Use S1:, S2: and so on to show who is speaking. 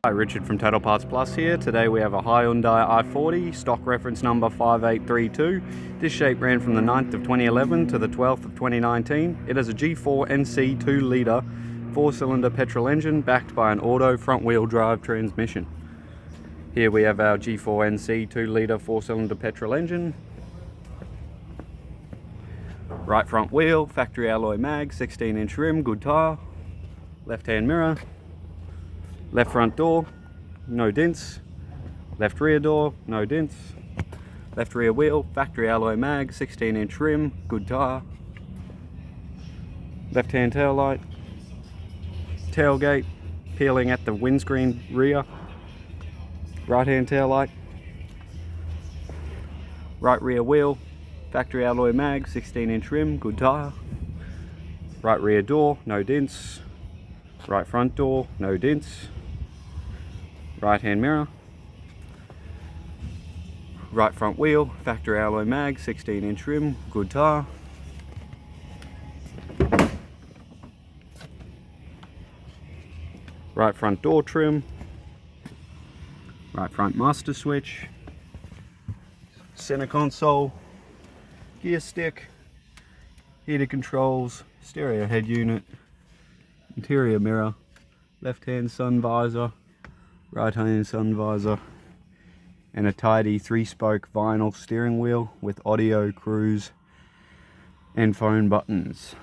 S1: Hi, Richard from Total Parts Plus here. Today we have a Hyundai I40, stock reference number 5832. This shape ran from the 9th of 2011 to the 12th of 2019. It has a G4 NC 2-litre 4-cylinder petrol engine backed by an auto front-wheel drive transmission. Here we have our G4 NC 2-litre 4-cylinder petrol engine. Right front wheel, factory alloy mag, 16-inch rim, good tyre. Left-hand mirror. Left front door, no dents. Left rear door, no dents. Left rear wheel, factory alloy mag, 16-inch rim, good tyre. Left hand tail light. Tailgate, peeling at the windscreen rear. Right hand tail light. Right rear wheel, factory alloy mag, 16-inch rim, good tyre. Right rear door, no dents. Right front door, no dents. Right hand mirror. Right front wheel, factory alloy mag, 16-inch rim, good tyre. Right front door trim. Right front master switch. Center console. Gear stick. Heater controls. Stereo head unit. Interior mirror. Left hand sun visor. Right hand sun visor, and a tidy 3-spoke vinyl steering wheel with audio, cruise and phone buttons.